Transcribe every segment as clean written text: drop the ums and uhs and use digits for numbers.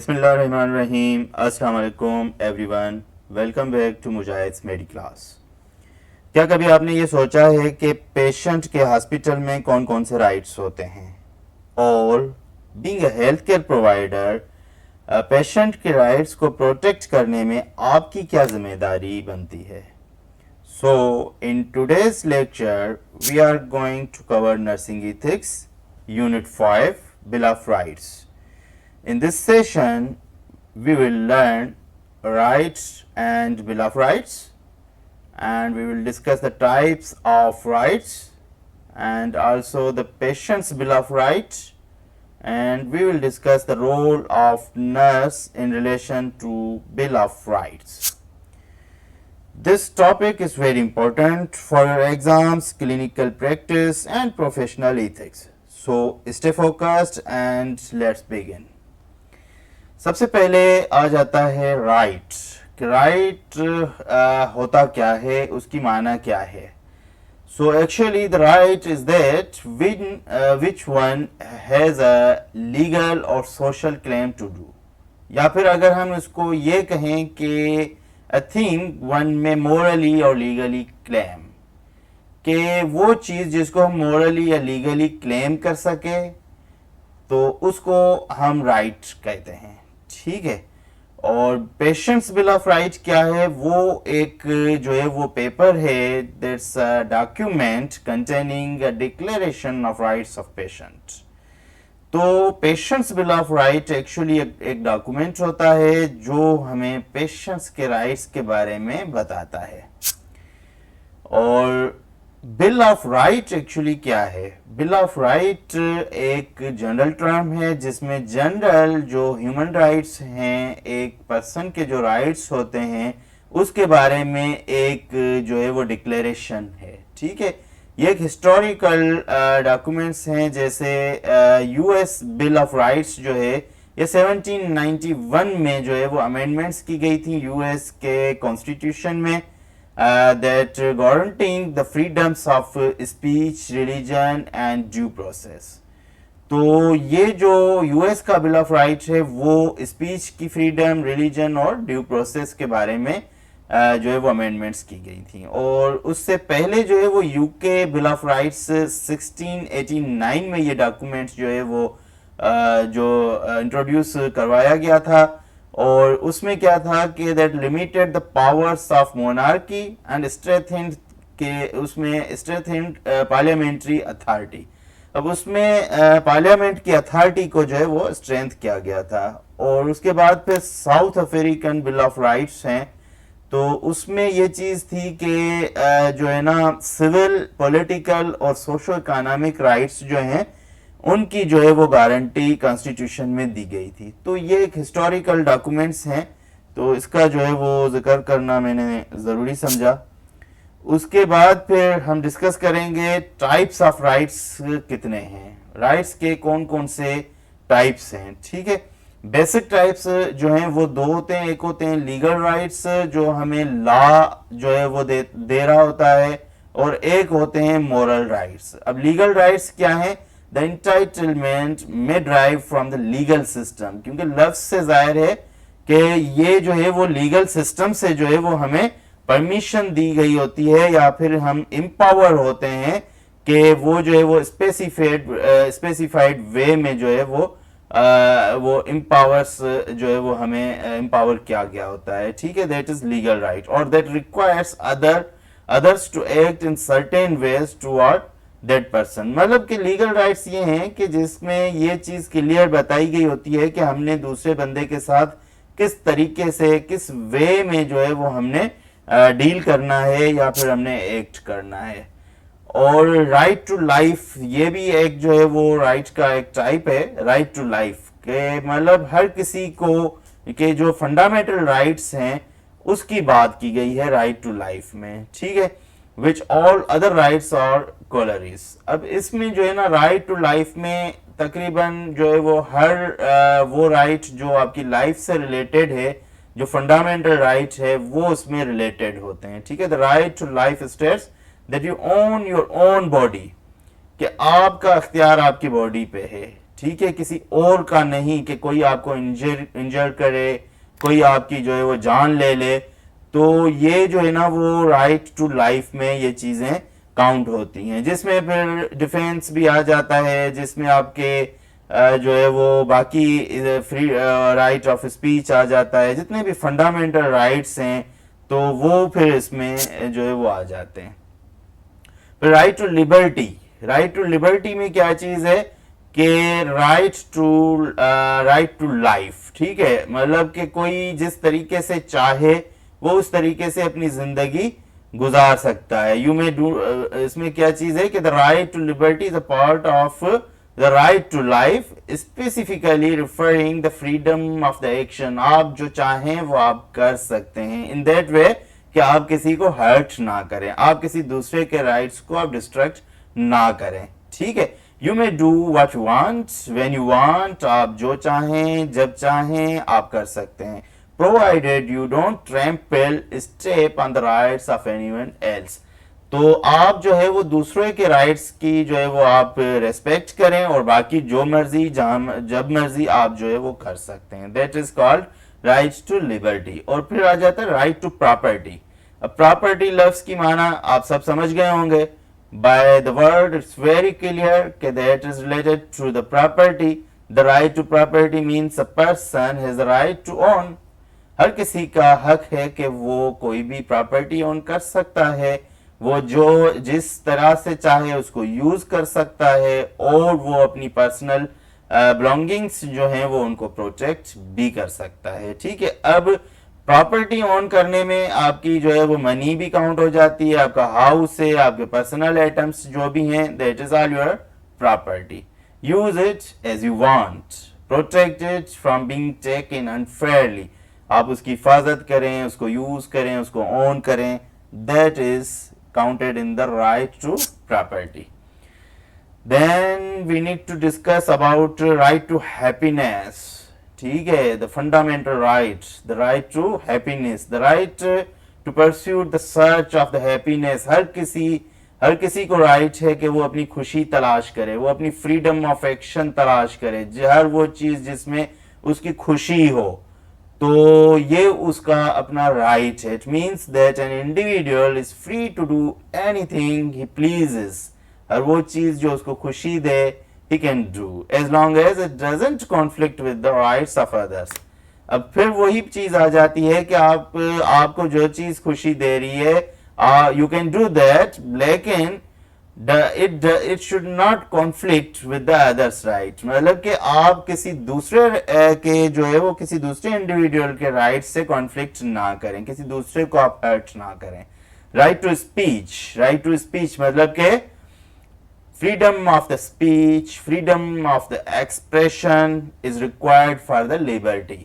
बिस्मिल्लाहिर्रहमानिर्रहीम। अस्सलाम वालेकुम everyone, welcome back to Mujahid's medi class. क्या कभी आपने ये सोचा है कि पेशेंट के हॉस्पिटल में कौन कौन से राइट्स होते हैं, और being a health care provider patient के राइट्स को प्रोटेक्ट करने में आपकी क्या जिम्मेदारी बनती है? So in today's lecture we are going to cover nursing ethics unit 5 bill of rights. In this session, we will learn rights and Bill of Rights, and we will discuss the types of rights and also the patient's Bill of Rights, and we will discuss the role of nurse in relation to Bill of Rights. This topic is very important for your exams, clinical practice and professional ethics. So stay focused and let's begin. सबसे पहले आ जाता है right. Right होता क्या है, उसकी माना क्या है? So actually the right is that which one has a legal और सोशल क्लेम टू डू, या फिर अगर हम इसको ये कहें कि अ थिंग वन में मोरली और लीगली क्लेम, कि वो चीज़ जिसको हम मोरली या लीगली क्लेम कर सके तो उसको हम राइट कहते हैं. ठीक है. और पेशेंट्स बिल ऑफ राइट क्या है? वो एक जो है वो पेपर है, that's a document containing a declaration of rights of patient. तो patient's bill of right actually एक डॉक्यूमेंट होता है जो हमें पेशेंट्स के राइट्स के बारे में बताता है. और बिल ऑफ राइट एक्चुअली क्या है? बिल ऑफ राइट एक जनरल टर्म है जिसमें जनरल जो ह्यूमन राइट्स हैं, एक पर्सन के जो राइट्स होते हैं उसके बारे में एक जो है वो डिक्लेरेशन है. ठीक है. ये एक हिस्टोरिकल डॉक्यूमेंट्स हैं. जैसे यूएस बिल ऑफ राइट्स जो है ये 1791 में जो है वो अमेंडमेंट्स की गई थी यूएस के कॉन्स्टिट्यूशन में, that guaranteeing the freedoms of speech, religion and due process. तो ये जो यूएस का बिल ऑफ राइट है वो स्पीच की फ्रीडम, रिलीजन और ड्यू प्रोसेस के बारे में जो है वो अमेंडमेंट्स की गई थी. और उससे पहले जो है वो यूके बिल ऑफ राइट्स 1689 में ये डॉक्यूमेंट्स जो है वो जो इंट्रोड्यूस करवाया गया था. और उसमें क्या था कि that limited the powers of monarchy and strengthened के उसमें स्ट्रेंथेंड पार्लियामेंट्री अथॉरिटी. अब उसमें पार्लियामेंट की अथॉरिटी को जो है वो स्ट्रेंथ किया गया था. और उसके बाद फिर south African bill of rights हैं, तो उसमें ये चीज़ थी कि जो है ना सिविल, पॉलिटिकल और सोशो इकोनॉमिक राइट्स जो हैं उनकी जो है वो गारंटी कॉन्स्टिट्यूशन में दी गई थी. तो ये एक हिस्टोरिकल डॉक्यूमेंट्स हैं, तो इसका जो है वो जिक्र करना मैंने ज़रूरी समझा. उसके बाद फिर हम डिस्कस करेंगे टाइप्स ऑफ राइट्स कितने हैं, राइट्स के कौन कौन से टाइप्स हैं. ठीक है. बेसिक टाइप्स जो हैं वो दो होते हैं. एक होते हैं लीगल राइट्स जो हमें लॉ जो है वो दे रहा होता है, और एक होते हैं मोरल राइट्स. अब लीगल राइट्स क्या हैं? The entitlement may derive from the legal system, क्योंकि लफ्ज से जाहिर है कि ये जो है वो लीगल सिस्टम से जो है वो हमें परमिशन दी गई होती है, या फिर हम एम्पावर होते हैं कि वो जो है वो स्पेसिफाइड वे में जो है वो एम्पावर्स जो है वो हमें एम्पावर किया गया होता है. ठीक है. दैट इज लीगल राइट, और that requires others to act in certain ways toward that person. मतलब कि लीगल राइट्स ये हैं कि जिसमें ये चीज़ क्लियर बताई गई होती है कि हमने दूसरे बंदे के साथ किस तरीके से, किस वे में जो है वो हमने डील करना है या फिर हमने एक्ट करना है. और राइट टू लाइफ ये भी एक जो है वो राइट का एक टाइप है. राइट टू लाइफ के मतलब हर किसी को के जो फंडामेंटल राइट्स हैं उसकी बात की गई है राइट टू लाइफ में. ठीक है. विच ऑल अदर राइट्स और कोलरीज. अब इसमें जो है ना राइट टू लाइफ में तकरीबन जो है वो हर वो राइट जो आपकी लाइफ से रिलेटेड है, जो फंडामेंटल राइट है वो उसमें रिलेटेड होते हैं. ठीक है. The right to life states that you own your own body, कि आपका अख्तियार आपकी बॉडी पे है. ठीक है, किसी और का नहीं कि कोई आपको इंजर करे, कोई आपकी जो है वो जान ले ले। तो ये जो है ना वो राइट टू लाइफ में ये चीजें काउंट होती हैं, जिसमें फिर डिफेंस भी आ जाता है, जिसमें आपके जो है वो बाकी फ्री राइट ऑफ स्पीच आ जाता है, जितने भी फंडामेंटल राइट्स हैं तो वो फिर इसमें जो है वो आ जाते हैं। फिर right to liberty, right to liberty में क्या चीज है कि राइट टू लाइफ, ठीक है, मतलब कि कोई जिस तरीके से चाहे वो उस तरीके से अपनी जिंदगी गुजार सकता है। यू मे डू, इसमें क्या चीज है कि the right to liberty is a part of the right to life, specifically referring the freedom of the action. आप जो चाहें वो आप कर सकते हैं, इन दैट वे कि आप किसी को हर्ट ना करें, आप किसी दूसरे के राइट्स को आप डिस्ट्रक्ट ना करें, ठीक है। You may do what you want when you want, आप जो चाहें जब चाहें आप कर सकते हैं, provided you don't trample step on the rights of anyone else. तो आप जो है वो दूसरे के राइट्स की जो है वो आप रेस्पेक्ट करें और बाकी जो मर्जी जब मर्जी आप जो है वो कर सकते हैं, that is called right to liberty. और फिर आ जाता है राइट टू प्रॉपर्टी। अब प्रॉपर्टी लफ्ज की माना आप सब समझ गए होंगे, by the word it's very clear कि that is related to the property. The right to property means a person has the right to own, हर किसी का हक है कि वो कोई भी प्रॉपर्टी ओन कर सकता है, वो जो जिस तरह से चाहे उसको यूज कर सकता है और वो अपनी पर्सनल बिलोंगिंग्स जो हैं वो उनको प्रोटेक्ट भी कर सकता है, ठीक है। अब प्रॉपर्टी ओन करने में आपकी जो है वो मनी भी काउंट हो जाती है, आपका हाउस है, आपके पर्सनल आइटम्स जो भी हैं, that is all your property. Use it as you want, protect it from being taken unfairly, आप उसकी हिफाजत करें, उसको यूज करें, उसको ओन करें, that is counted in the right to property. Then we need to discuss about right to happiness, ठीक है, the fundamental right, the right to happiness, the right to pursue the search of the happiness। हर किसी को right है कि वो अपनी खुशी तलाश करे, वो अपनी फ्रीडम ऑफ एक्शन तलाश करे, हर वो चीज जिसमें उसकी खुशी हो, तो ये उसका अपना राइट है। It means that an individual is free to do anything he pleases, और वो चीज जो उसको खुशी दे he can do as long as it doesn't conflict with the rights of others। अब फिर वही चीज आ जाती है कि आपको जो चीज खुशी दे रही है you can do that, लेकिन it should not conflict with the others right, मतलब कि आप किसी दूसरे के जो है वो किसी दूसरे इंडिविजुअल के राइट से कॉन्फ्लिक्ट ना करें, किसी दूसरे को आप हर्ट ना करें। राइट टू स्पीच मतलब के freedom of the speech, freedom of the expression is required for the liberty,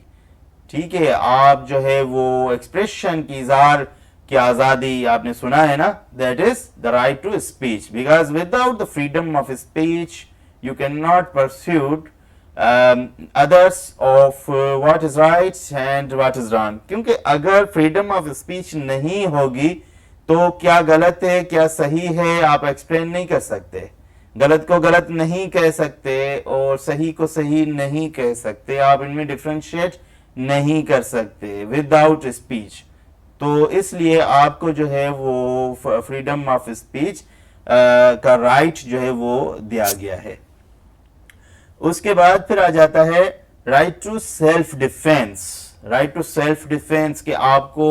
ठीक है। आप जो है वो एक्सप्रेशन की इजहार की आजादी आपने सुना है ना, that is the right to speech, because without the freedom of speech you cannot pursue others of what is right and what is wrong। क्योंकि अगर freedom of speech नहीं होगी तो क्या गलत है क्या सही है आप एक्सप्लेन नहीं कर सकते, गलत को गलत नहीं कह सकते और सही को सही नहीं कह सकते, आप इनमें डिफरेंशिएट नहीं कर सकते विदाउट स्पीच। तो इसलिए आपको जो है वो फ्रीडम ऑफ स्पीच का राइट जो है वो दिया गया है। उसके बाद फिर आ जाता है right to self defence. Right to self defence के आपको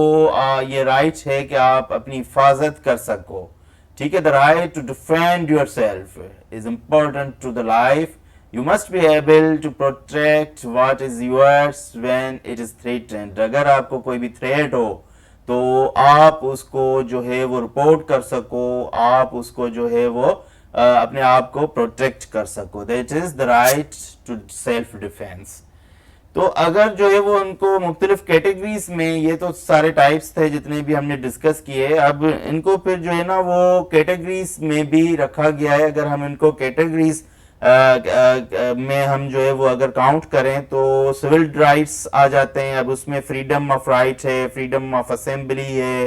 ये राइट है कि आप अपनी हिफाजत कर सको, ठीक है। The right to defend yourself is important to the life, you must be able to protect what is yours when it is threatened. अगर आपको कोई भी थ्रेट हो तो आप उसको जो है वो रिपोर्ट कर सको, आप उसको जो है वो अपने आप को प्रोटेक्ट कर सको, that is the right to self defence. तो अगर जो है वो उनको मुख्तलिफ कैटेगरीज में, ये तो सारे टाइप्स थे जितने भी हमने डिस्कस किए, अब इनको फिर जो है ना वो कैटेगरीज में भी रखा गया है। अगर हम इनको कैटेगरीज में हम जो है वो अगर काउंट करें तो सिविल राइट्स आ जाते हैं। अब उसमें फ्रीडम ऑफ राइट है, फ्रीडम ऑफ असेंबली है,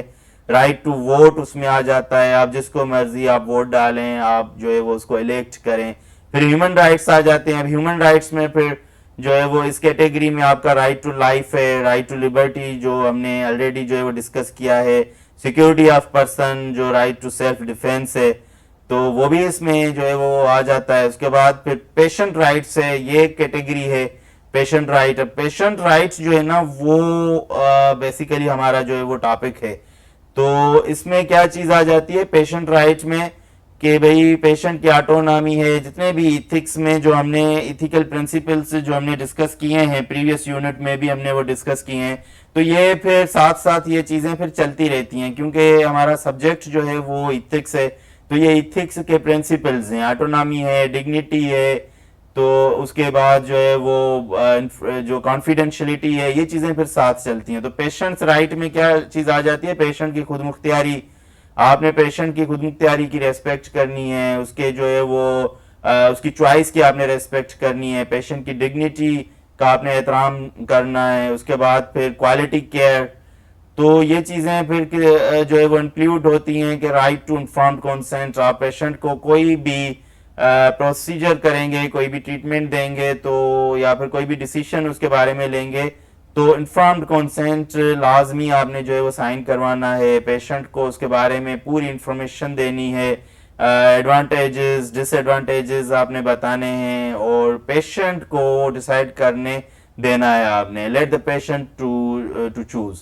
राइट टू वोट उसमें आ जाता है, आप जिसको मर्जी आप वोट डालें, आप जो है वो उसको इलेक्ट करें, फिर ह्यूमन राइट्स आ जाते हैं। अब ह्यूमन राइट्स में फिर जो है वो इस कैटेगरी में आपका राइट टू लाइफ है, राइट टू लिबर्टी जो हमने ऑलरेडी जो है वो डिस्कस किया है, सिक्योरिटी ऑफ पर्सन जो राइट टू सेल्फ डिफेंस है, तो वो भी इसमें जो है वो आ जाता है। उसके बाद फिर पेशेंट राइट्स है, ये कैटेगरी है पेशेंट राइट। अब पेशेंट राइट्स जो है ना वो बेसिकली हमारा जो है वो टॉपिक है। तो इसमें क्या चीज आ जाती है पेशेंट राइट में कि भाई पेशेंट की ऑटोनॉमी है, जितने भी इथिक्स में जो हमने इथिकल प्रिंसिपल्स जो हमने डिस्कस किए हैं प्रीवियस यूनिट में भी हमने वो डिस्कस किए हैं, तो ये फिर साथ साथ ये चीजें फिर चलती रहती हैं क्योंकि हमारा सब्जेक्ट जो है वो इथिक्स है। तो ये इथिक्स के प्रिंसिपल्स हैं, ऑटोनॉमी है, डिग्निटी है, तो उसके बाद जो है वो जो कॉन्फिडेंशियलिटी है, ये चीजें फिर साथ चलती हैं। तो पेशेंट्स राइट में क्या चीज आ जाती है, पेशेंट की खुद मुख्तियारी। आपने पेशेंट की खुद मुख्तियारी की रेस्पेक्ट करनी है, उसके जो है वो उसकी चॉइस की आपने रेस्पेक्ट करनी है, पेशेंट की डिग्निटी का आपने एहतराम करना है। उसके बाद फिर क्वालिटी केयर, तो ये चीजें फिर जो है वो इंक्लूड होती हैं कि राइट टू इन्फॉर्म्ड कंसेंट। आप पेशेंट को कोई भी प्रोसीजर करेंगे, कोई भी ट्रीटमेंट देंगे तो या फिर कोई भी डिसीजन उसके बारे में लेंगे तो इन्फॉर्म्ड कंसेंट लाजमी आपने जो है वो साइन करवाना है। पेशेंट को उसके बारे में पूरी इंफॉर्मेशन देनी है, एडवांटेजेस डिसएडवांटेजेस आपने बताने हैं और पेशेंट को डिसाइड करने देना है आपने। Let the patient to choose,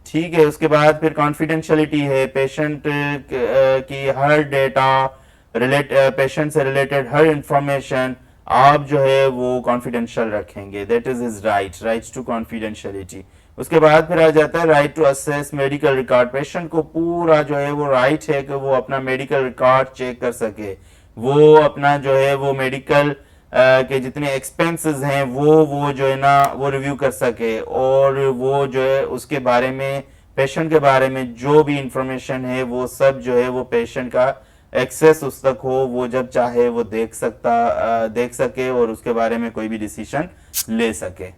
ठीक है। उसके बाद फिर कॉन्फिडेंशियलिटी है, पेशेंट की हर डेटा पेशेंट से रिलेटेड हर इंफॉर्मेशन आप जो है वो कॉन्फिडेंशियल रखेंगे, that is his rights to confidentiality. उसके बाद फिर आ जाता है right to access medical record. Patient को पूरा जो है वो राइट है कि वो अपना मेडिकल रिकॉर्ड चेक कर सके, वो अपना जो है वो मेडिकल के जितने एक्सपेंसेस हैं वो जो है ना वो रिव्यू कर सके और वो जो है उसके बारे में पेशेंट के बारे में जो भी इंफॉर्मेशन है वो सब जो है वो पेशेंट का एक्सेस उस तक हो, वो जब चाहे वो देख सके और उसके बारे में कोई भी डिसीजन ले सके।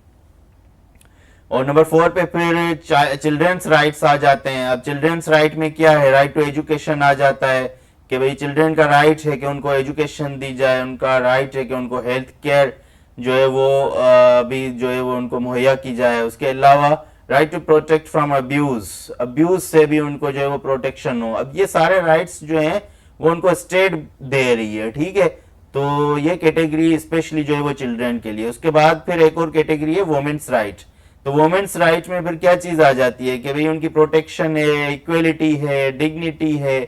और नंबर 4 पे फिर चिल्ड्रंस राइट्स आ जाते हैं। अब चिल्ड्रंस राइट में क्या है, राइट टू एजुकेशन आ जाता है कि भाई चिल्ड्रन का राइट है कि उनको एजुकेशन दी जाए, उनका राइट है कि उनको हेल्थ केयर जो है वो भी जो है वो उनको मुहैया की जाए। उसके अलावा right to protect from abuse से भी उनको जो है वो प्रोटेक्शन हो। अब ये सारे राइट्स जो हैं वो उनको स्टेट दे रही है, ठीक है। तो ये कैटेगरी स्पेशली जो है वो चिल्ड्रन के लिए। उसके बाद फिर एक और कैटेगरी है वुमेन्स राइट। तो वुमेन्स राइट में फिर क्या चीज आ जाती है कि भाई उनकी प्रोटेक्शन है, इक्वलिटी है, डिग्निटी है,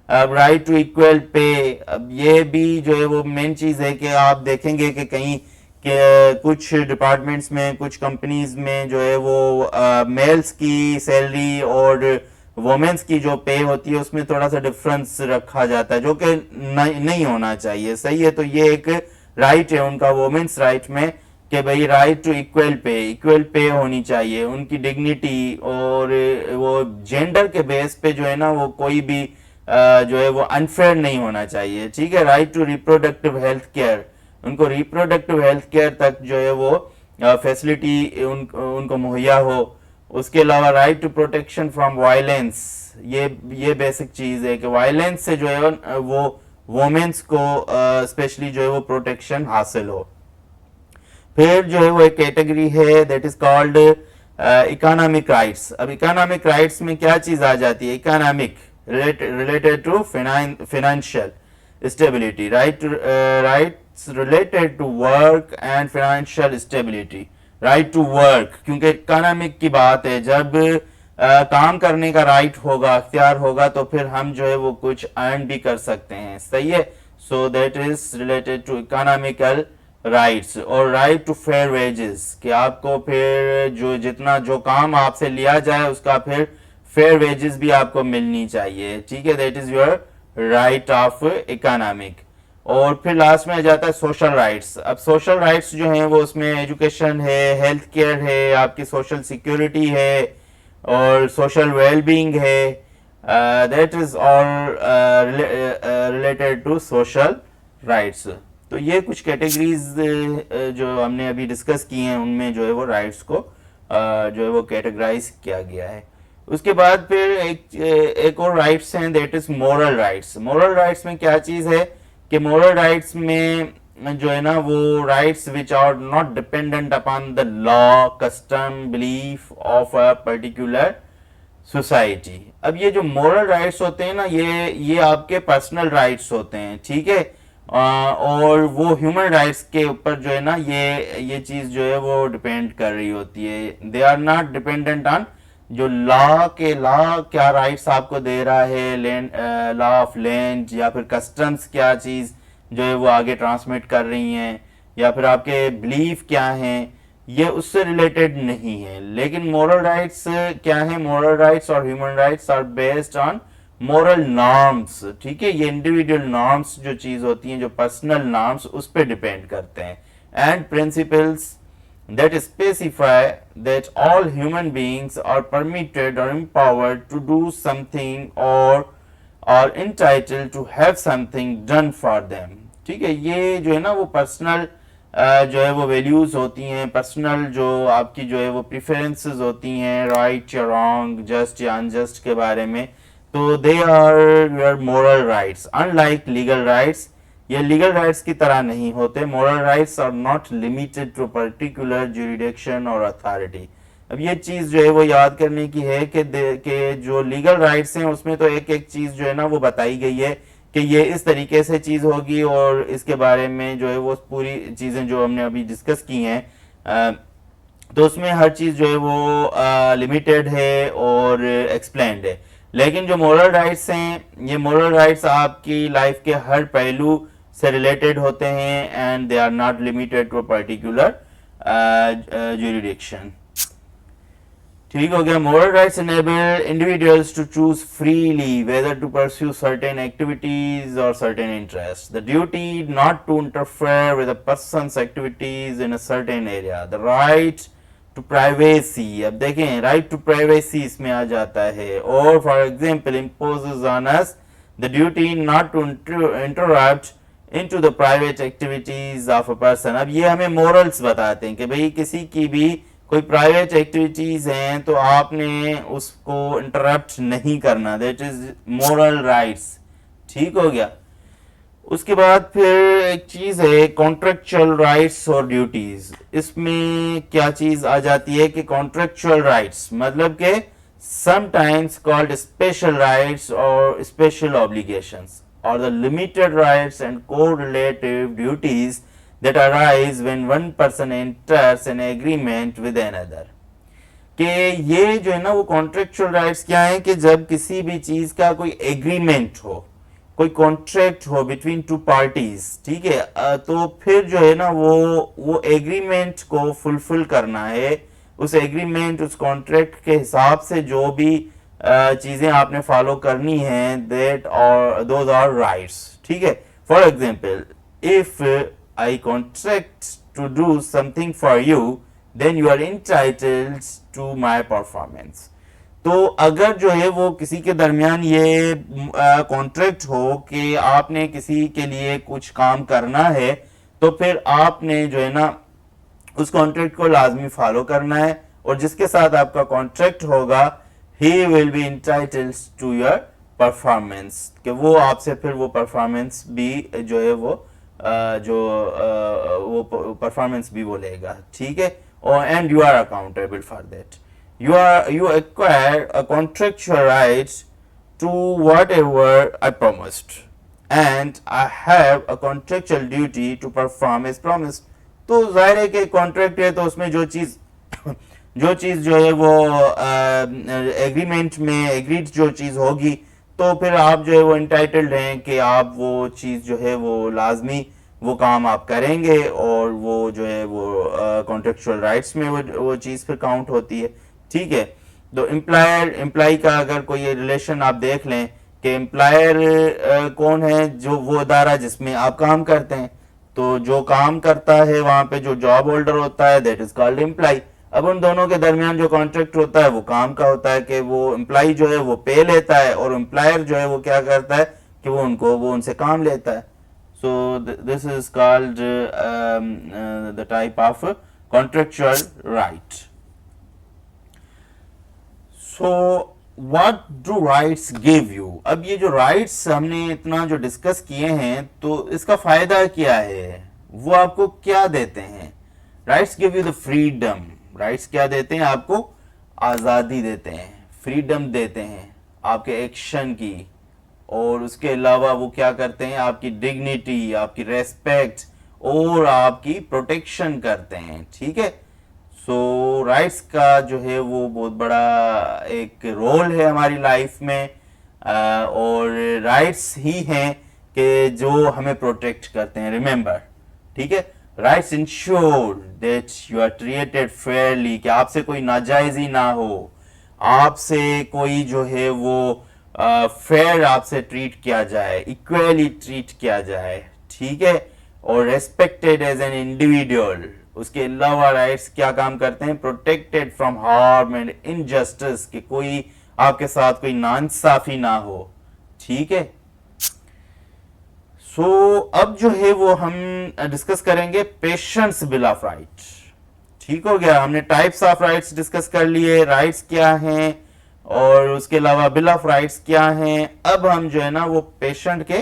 अब राइट टू इक्वल पे। अब ये भी जो है वो मेन चीज है कि आप देखेंगे कि कहीं कि कुछ डिपार्टमेंट्स में, कुछ कंपनीज में जो है वो मेल्स की सैलरी और वुमेन्स की जो पे होती है उसमें थोड़ा सा डिफरेंस रखा जाता है जो कि नहीं होना चाहिए, सही है। तो ये एक राइट है उनका वुमेन्स राइट में कि भाई राइट टू इक्वल पे होनी चाहिए, उनकी डिग्निटी और वो जेंडर के बेस पे जो है ना वो कोई भी जो है वो अनफेयर नहीं होना चाहिए, ठीक है। Right to reproductive health care, उनको रिप्रोडक्टिव हेल्थ केयर तक जो है वो फैसिलिटी उनको मुहैया हो। उसके अलावा right to protection from violence, ये बेसिक चीज है कि वायलेंस से जो है वो वुमेन्स को स्पेशली जो है वो प्रोटेक्शन हासिल हो। फिर जो है वो एक कैटेगरी है that is called economic rights. अब इकोनॉमिक राइट्स में क्या चीज आ जाती है, economic related to financial stability, rights related to work and financial stability, right to work, क्योंकि इकोनॉमिक की बात है, जब काम करने का राइट होगा, अख्तियार होगा तो फिर हम जो है वो कुछ अर्न भी कर सकते हैं, सही है। So that is related to economical rights. और राइट टू फेयर वेजेस, कि आपको फिर जो काम आपसे लिया जाए उसका फिर फेयर वेजेस भी आपको मिलनी चाहिए, ठीक है। That is your right of economic. और फिर लास्ट में आ जाता है सोशल राइट्स। अब सोशल राइट्स जो हैं वो उसमें एजुकेशन है, हेल्थ केयर है, आपकी सोशल सिक्योरिटी है और सोशल वेलबींग है, that is all related to social rights. तो ये कुछ कैटेगरीज जो हमने अभी डिस्कस की हैं उनमें जो है वो राइट्स को जो है वो कैटेगराइज किया गया है। उसके बाद फिर एक और राइट्स हैं that is moral rights. Moral rights में क्या चीज है कि मोरल राइट्स में जो है ना वो rights which are not dependent upon the law, custom, belief of a particular society. अब ये जो मोरल राइट्स होते हैं ना, ये आपके पर्सनल राइट्स होते हैं, ठीक है। और वो ह्यूमन राइट्स के ऊपर जो है ना ये चीज जो है वो डिपेंड कर रही होती है। They are not dependent on जो लॉ क्या राइट्स आपको दे रहा है, लैंड, लॉ ऑफ लैंड, या फिर कस्टम्स क्या चीज जो है वो आगे ट्रांसमिट कर रही हैं, या फिर आपके बिलीफ क्या हैं, ये उससे रिलेटेड नहीं है। लेकिन मोरल राइट्स क्या है? मोरल राइट्स और human rights are based on moral norms, ठीक है। ये इंडिविजुअल नॉर्म्स जो चीज होती हैं, जो पर्सनल नॉर्म्स, उस पर डिपेंड करते हैं। And principles that specify that all human beings are permitted or empowered to do something or are entitled to have something done for them, ठीक है। ये जो है ना वो पर्सनल जो है वो वैल्यूज होती हैं, पर्सनल जो आपकी जो है वो प्रेफरेंसेस होती हैं, राइट या रॉन्ग, जस्ट या अनजस्ट के बारे में। तो they are your moral rights, unlike legal rights. ये लीगल राइट्स की तरह नहीं होते। Moral rights are not limited to particular jurisdiction और अथॉरिटी। अब ये चीज जो है वो याद करने की है कि जो लीगल राइट्स हैं उसमें तो एक एक चीज जो है ना वो बताई गई है कि ये इस तरीके से चीज होगी, और इसके बारे में जो है वो पूरी चीजें जो हमने अभी डिस्कस की हैं, तो उसमें हर चीज जो है वो लिमिटेड है और एक्सप्लेन्ड है। लेकिन जो मोरल राइट्स हैं, ये मोरल राइट्स आपकी लाइफ के हर पहलू से रिलेटेड होते हैं, and they are not limited to particular jurisdiction. ठीक हो गया। Moral rights enable individuals to choose freely whether to pursue certain activities or certain interests. The duty not to interfere with a person's activities in a certain area. The right to privacy. अब देखें, right to privacy इसमें आ जाता है। और for example imposes on us the duty not to interrupt into the private activities of a person. अब ये हमें morals बताते हैं कि भाई किसी की भी कोई प्राइवेट एक्टिविटीज हैं तो आपने उसको इंटरप्ट नहीं करना, दैट इज मोरल राइट्स। ठीक हो गया। उसके बाद फिर एक चीज है कॉन्ट्रेक्चुअल राइट्स और ड्यूटीज। इसमें क्या चीज आ जाती है कि कॉन्ट्रेक्चुअल राइट्स मतलब के समटाइम्स कॉल्ड स्पेशल राइट्स और स्पेशल ऑब्लिगेशंस, और the limited rights and correlative duties that arise when one person enters an agreement with another। कि ये जो है ना वो कॉन्ट्रेक्चुअल राइट्स क्या है कि जब किसी भी चीज का कोई एग्रीमेंट हो, कोई कॉन्ट्रैक्ट हो बिटवीन टू पार्टीज, ठीक है, तो फिर जो है ना वो एग्रीमेंट को फुलफिल करना है। उस एग्रीमेंट, उस कॉन्ट्रैक्ट के हिसाब से जो भी चीजें आपने फॉलो करनी है, दैट और दोज आर राइट्स, ठीक है। For example, if I contract to do something for you, then you are entitled to my performance। तो अगर जो है वो किसी के दरमियान ये कॉन्ट्रैक्ट हो कि आपने किसी के लिए कुछ काम करना है, तो फिर आपने जो है ना उस कॉन्ट्रैक्ट को लाजमी फॉलो करना है, और जिसके साथ आपका कॉन्ट्रैक्ट होगा he will be entitled to your performance, कि वो आपसे फिर वो परफॉर्मेंस भी जो है वो वो परफॉर्मेंस भी वो लेगा, ठीक है। और and you are accountable for that. you acquire a contractual rights to whatever I promised, and I have a contractual duty to perform as promised। तो जाहिर है कि कॉन्ट्रैक्ट है तो उसमें जो चीज जो है वो एग्रीमेंट में एग्रीड जो चीज होगी, तो फिर आप जो है वो इंटाइटल्ड हैं कि आप वो चीज जो है वो लाजमी वो काम आप करेंगे, और वो जो है वो कॉन्ट्रेक्चुअल राइट्स में वो चीज फिर काउंट होती है, ठीक है। तो एम्प्लॉय का अगर कोई रिलेशन आप देख लें कि एम्प्लॉयर कौन है, जो वो अदारा जिसमें आप काम करते हैं, तो जो काम करता है वहां पे जो जॉब होल्डर होता है, दैट इज कॉल्ड एम्प्लॉय। अब उन दोनों के दरमियान जो कॉन्ट्रैक्ट होता है वो काम का होता है कि वो एम्प्लॉय जो है वो पे लेता है, और एम्प्लॉयर जो है वो क्या करता है कि वो उनसे काम लेता है। So this is called the type of contractual right. So what do rights give you. अब ये जो राइट्स हमने इतना जो डिस्कस किए हैं, तो इसका फायदा क्या है? वो आपको क्या देते हैं? Rights give you the freedom. Rights क्या देते हैं आपको? आजादी देते हैं, फ्रीडम देते हैं आपके एक्शन की, और उसके अलावा वो क्या करते हैं? आपकी डिग्निटी, आपकी रेस्पेक्ट और आपकी प्रोटेक्शन करते हैं। ठीक है, सो राइट्स का जो है वो बहुत बड़ा एक रोल है हमारी लाइफ में, और राइट्स ही हैं कि जो हमें प्रोटेक्ट करते हैं। रिमेंबर, ठीक है, rights ensure that you are treated fairly, कि आपसे कोई नाजायजी ना हो, आपसे कोई जो है वो फेयर आपसे ट्रीट किया जाए, इक्वली ट्रीट किया जाए। ठीक है, और रेस्पेक्टेड एज एन इंडिविजुअल। उसके अलावा राइट्स क्या काम करते हैं? Protected from harm and injustice, कि कोई आपके साथ कोई नाइंसाफी ना हो। ठीक है, सो अब जो है वो हम डिस्कस करेंगे पेशेंट्स बिल ऑफ राइट। ठीक हो गया, हमने टाइप्स ऑफ राइट्स डिस्कस कर लिए, राइट्स क्या हैं और उसके अलावा बिल ऑफ राइट्स क्या हैं। अब हम जो है ना वो पेशेंट के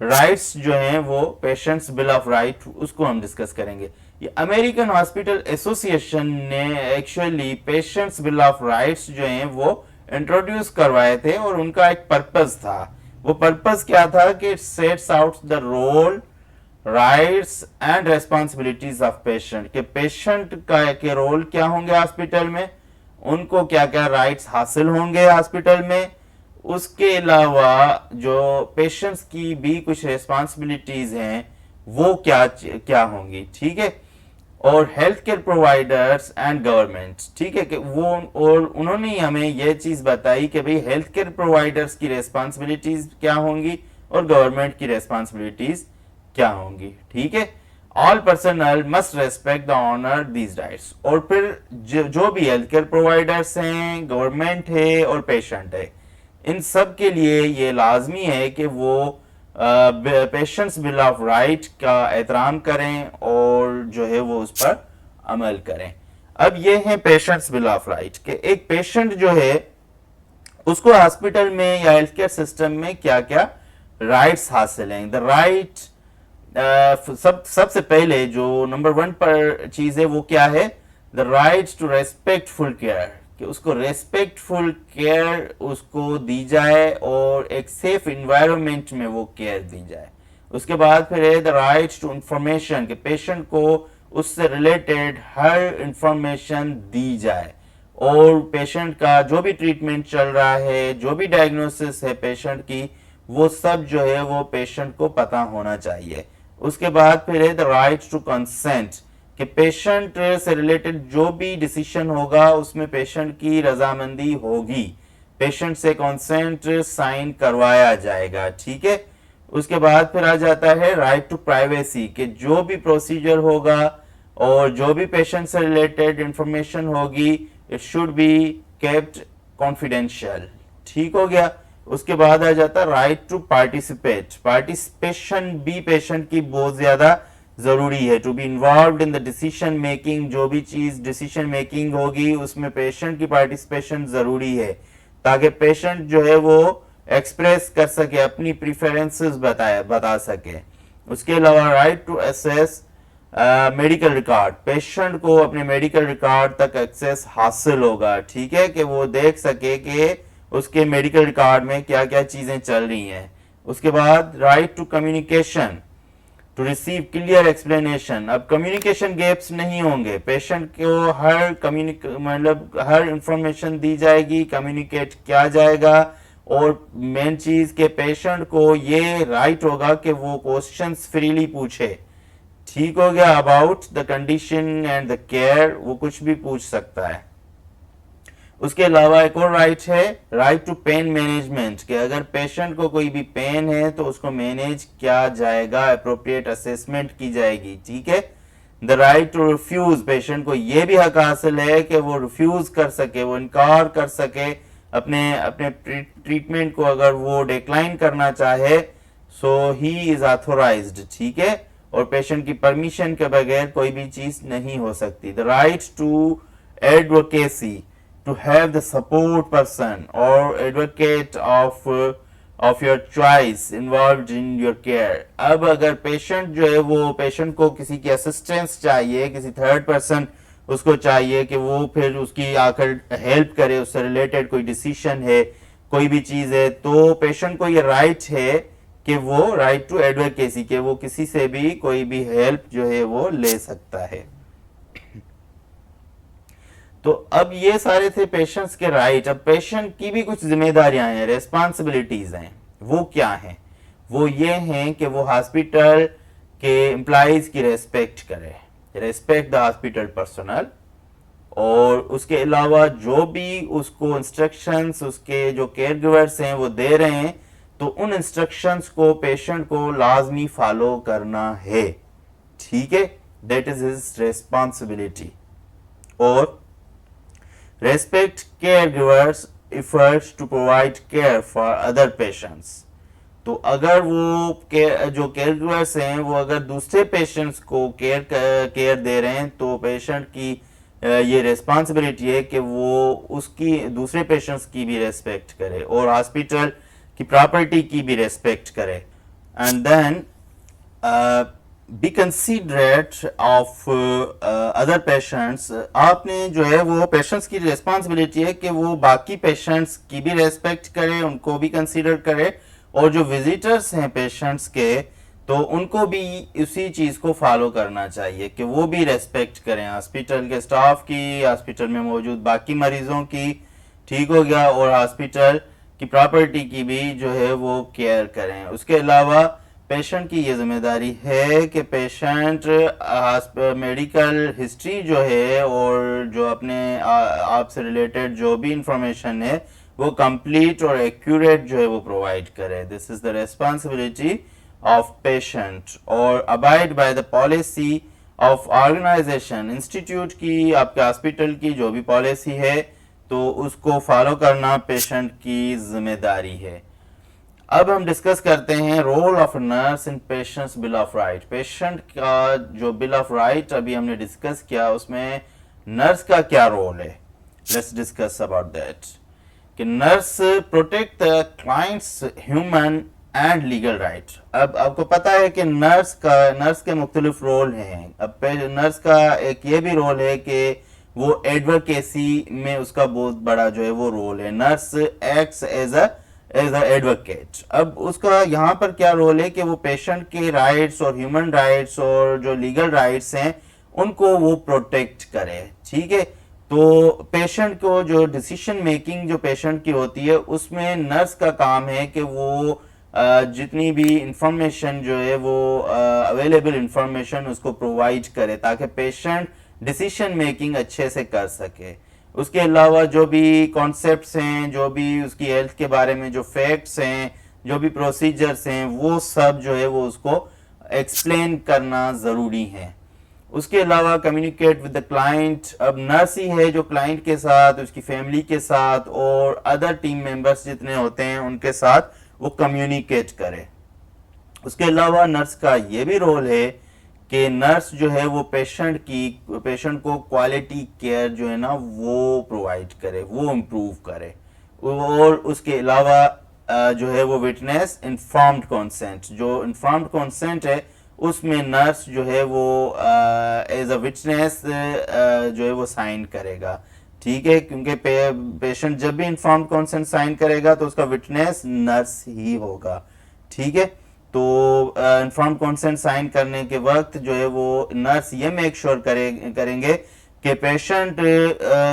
राइट्स जो हैं वो पेशेंट्स बिल ऑफ राइट, उसको हम डिस्कस करेंगे। ये अमेरिकन हॉस्पिटल एसोसिएशन ने actually patients bill of rights जो हैं वो इंट्रोड्यूस करवाए थे, और उनका एक पर्पस था। वो पर्पस क्या था कि it sets out the role, rights and responsibilities of patient, के पेशेंट का के रोल क्या होंगे हॉस्पिटल में, उनको क्या क्या राइट्स हासिल होंगे हॉस्पिटल में, उसके अलावा जो पेशेंट्स की भी कुछ रेस्पॉन्सिबिलिटीज हैं वो क्या क्या होंगी। ठीक है, और health care providers and government. ठीक है, कि वो और उन्होंने ही हमें यह चीज बताई कि भाई हेल्थ केयर प्रोवाइडर्स की रेस्पॉन्सिबिलिटीज क्या होंगी और गवर्नमेंट की रेस्पॉन्सिबिलिटीज क्या होंगी। ठीक है, all personnel must respect the honour these rights. और फिर जो भी हेल्थ केयर प्रोवाइडर्स हैं, गवर्नमेंट है और पेशेंट है, इन सब के लिए ये लाजमी है कि वो पेशेंट्स बिल ऑफ राइट का एहतराम करें और जो है वो उस पर अमल करें। अब ये है पेशेंट्स बिल ऑफ राइट, कि एक पेशेंट जो है उसको हॉस्पिटल में या हेल्थ केयर सिस्टम में क्या क्या राइट्स हासिल हैं। द राइट सबसे पहले जो नंबर 1 पर चीज है वो क्या है? The right to respectful care, कि उसको रेस्पेक्टफुल केयर उसको दी जाए और एक सेफ इन्वायरमेंट में वो केयर दी जाए। उसके बाद फिर है द राइट टू इंफॉर्मेशन, कि पेशेंट को उससे रिलेटेड हर इंफॉर्मेशन दी जाए, और पेशेंट का जो भी ट्रीटमेंट चल रहा है, जो भी डायग्नोसिस है पेशेंट की, वो सब जो है वो पेशेंट को पता होना चाहिए। उसके बाद फिर है द राइट टू कंसेंट, कि पेशेंट से रिलेटेड जो भी डिसीजन होगा उसमें पेशेंट की रजामंदी होगी, पेशेंट से कंसेंट साइन करवाया जाएगा। ठीक है, उसके बाद फिर आ जाता है राइट टू प्राइवेसी, कि जो भी प्रोसीजर होगा और जो भी पेशेंट से रिलेटेड इंफॉर्मेशन होगी it should be kept confidential. ठीक हो गया, उसके बाद आ जाता है राइट टू पार्टिसिपेट। पार्टिसिपेशन भी पेशेंट की बहुत ज्यादा जरूरी है, to be involve in the decision making. जो भी चीज डिसीजन मेकिंग होगी उसमें पेशेंट की पार्टिसिपेशन जरूरी है, ताकि पेशेंट जो है वो एक्सप्रेस कर सके, अपनी प्रीफरेंसेस बता सके। उसके अलावा right to access medical record, patient को अपने मेडिकल रिकॉर्ड तक एक्सेस हासिल होगा। ठीक है, कि वो देख सके कि उसके मेडिकल रिकॉर्ड में क्या क्या चीजें चल रही हैं। उसके बाद right to communication, to receive clear explanation. अब कम्युनिकेशन गैप्स नहीं होंगे, पेशेंट को हर इंफॉर्मेशन दी जाएगी, कम्युनिकेट किया जाएगा, और मेन चीज के पेशेंट को ये राइट होगा कि वो क्वेश्चंस फ्रीली पूछे। ठीक हो गया, about the condition and the care वो कुछ भी पूछ सकता है। उसके अलावा एक और राइट है राइट टू पेन मैनेजमेंट, कि अगर पेशेंट को कोई भी पेन है तो उसको मैनेज किया जाएगा, अप्रोप्रिएट असेसमेंट की जाएगी। ठीक है, the right to refuse, patient को यह भी हक हासिल है कि वो रिफ्यूज कर सके, वो इनकार कर सके अपने अपने ट्रीटमेंट को, अगर वो डिक्लाइन करना चाहे सो ही इज ऑथोराइज्ड। ठीक है, और पेशेंट की परमिशन के बगैर कोई भी चीज नहीं हो सकती। The right to advocacy, to have the support person or advocate of of your choice involve in your care. अब अगर पेशेंट जो है वो पेशेंट को किसी की असिस्टेंस चाहिए, किसी थर्ड पर्सन उसको चाहिए कि वो फिर उसकी आकर हेल्प करे, उससे रिलेटेड कोई डिसीजन है, कोई भी चीज है, तो पेशेंट को ये राइट है कि वो राइट टू एडवोकेसी के वो किसी से भी कोई भी हेल्प जो है वो ले सकता है। तो अब ये सारे थे पेशेंट्स के राइट। अब पेशेंट की भी कुछ जिम्मेदारियां हैं, रेस्पॉन्सिबिलिटीज हैं। वो क्या हैं? वो ये हैं कि वो हॉस्पिटल के एम्प्लॉइज की रेस्पेक्ट करे, रेस्पेक्ट द हॉस्पिटल पर्सनल। और उसके अलावा जो भी उसको इंस्ट्रक्शंस उसके जो केयर गिवर्स हैं वो दे रहे हैं, तो उन इंस्ट्रक्शंस को पेशेंट को लाजमी फॉलो करना है। ठीक है, दैट इज हिज रेस्पॉन्सिबिलिटी। और respect caregivers efforts to provide care for other patients। तो अगर वो जो केयर गिवर्स हैं वो अगर दूसरे पेशेंट्स को केयर दे रहे हैं, तो पेशेंट की ये रेस्पॉन्सिबिलिटी है कि वो उसकी दूसरे पेशेंट्स की भी रेस्पेक्ट करे और हॉस्पिटल की प्रॉपर्टी की भी रेस्पेक्ट करे। And then be considerate of other patients. आपने जो है वो पेशेंट्स की रिस्पॉन्सिबिलिटी है कि वो बाकी पेशेंट्स की भी रेस्पेक्ट करे, उनको भी कंसीडर करे, और जो विजिटर्स हैं पेशेंट्स के, तो उनको भी उसी चीज़ को फॉलो करना चाहिए कि वो भी रेस्पेक्ट करें हॉस्पिटल के स्टाफ की, हॉस्पिटल में मौजूद बाकी मरीजों की, ठीक हो गया, और हॉस्पिटल की प्रॉपर्टी की भी जो है वो केयर करें। उसके अलावा पेशेंट की ये जिम्मेदारी है कि पेशेंट मेडिकल हिस्ट्री जो है और जो अपने आप से रिलेटेड जो भी इंफॉर्मेशन है वो कंप्लीट और एक्यूरेट जो है वो प्रोवाइड करे। This is the responsibility of patient. और abide by the policy of organisation, institute की, आपके हॉस्पिटल की जो भी पॉलिसी है तो उसको फॉलो करना पेशेंट की जिम्मेदारी है। अब हम डिस्कस करते हैं role of nurse in patients bill of right. Patient का जो बिल ऑफ राइट अभी हमने डिस्कस किया उसमें नर्स का क्या रोल है। लेट्स डिस्कस अबाउट दैट कि nurse protect the clients human and legal right. अब आपको पता है कि नर्स के मुख्तलिफ रोल हैं। अब नर्स का एक ये भी रोल है कि वो एडवोकेसी में उसका बहुत बड़ा जो है वो रोल है। Nurse acts as a advocate. अब उसका यहाँ पर क्या रोल है कि वो पेशेंट के राइट्स और ह्यूमन राइट्स और जो लीगल राइट्स हैं उनको वो प्रोटेक्ट करे। ठीक है, तो पेशेंट को जो डिसीजन मेकिंग जो पेशेंट की होती है उसमें नर्स का काम है कि वो जितनी भी इंफॉर्मेशन जो है वो अवेलेबल इंफॉर्मेशन उसको प्रोवाइड करे ताकि पेशेंट डिसीजन मेकिंग अच्छे से कर सके। उसके अलावा जो भी कॉन्सेप्ट्स हैं, जो भी उसकी हेल्थ के बारे में जो फैक्ट्स हैं, जो भी प्रोसीजर्स हैं, वो सब जो है वो उसको एक्सप्लेन करना ज़रूरी है। उसके अलावा कम्युनिकेट विद द क्लाइंट। अब नर्स ही है जो क्लाइंट के साथ, उसकी फैमिली के साथ और अदर टीम मेंबर्स जितने होते हैं उनके साथ वो कम्युनिकेट करे। उसके अलावा नर्स का ये भी रोल है कि नर्स जो है वो पेशेंट को क्वालिटी केयर जो है ना वो प्रोवाइड करे, वो इम्प्रूव करे। और उसके अलावा जो है वो विटनेस इन्फॉर्म्ड कंसेंट, जो इन्फॉर्म्ड कंसेंट है उसमें नर्स जो है वो एज अ विटनेस जो है वो साइन करेगा। ठीक है, क्योंकि पेशेंट जब भी इन्फॉर्म्ड कंसेंट साइन करेगा तो उसका विटनेस नर्स ही होगा। ठीक है, तो इन्फॉर्म्ड कंसेंट साइन करने के वक्त जो है वो नर्स ये मेक श्योर करेंगे कि पेशेंट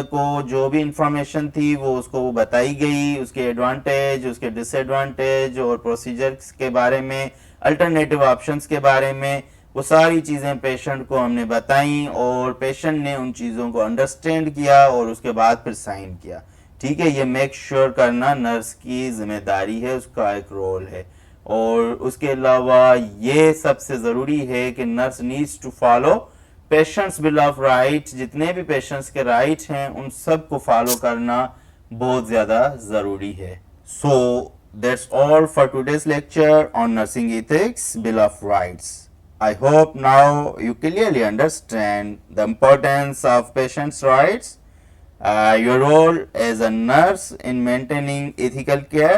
को जो भी इंफॉर्मेशन थी वो उसको बताई गई, उसके एडवांटेज, उसके डिसएडवांटेज और प्रोसीजर्स के बारे में, अल्टरनेटिव ऑप्शंस के बारे में, वो सारी चीज़ें पेशेंट को हमने बताई और पेशेंट ने उन चीज़ों को अंडरस्टैंड किया और उसके बाद फिर साइन किया। ठीक है, ये मेक श्योर करना नर्स की जिम्मेदारी है, उसका एक रोल है। और उसके अलावा ये सबसे ज़रूरी है कि nurse needs to follow patients bill of right. जितने भी पेशेंट्स के राइट हैं उन सब को फॉलो करना बहुत ज़्यादा ज़रूरी है। So that's all for today's lecture on nursing ethics bill of rights. I hope now you clearly understand the importance of patients' rights, your role as a nurse in maintaining ethical care,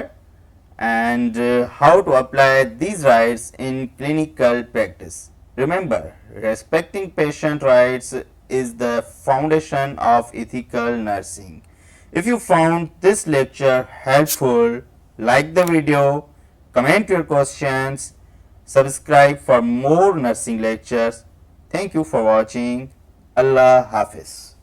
and how to apply these rights in clinical practice. Remember, respecting patient rights is the foundation of ethical nursing. If you found this lecture helpful, like the video, comment your questions, subscribe for more nursing lectures. Thank you for watching. Allah Hafiz.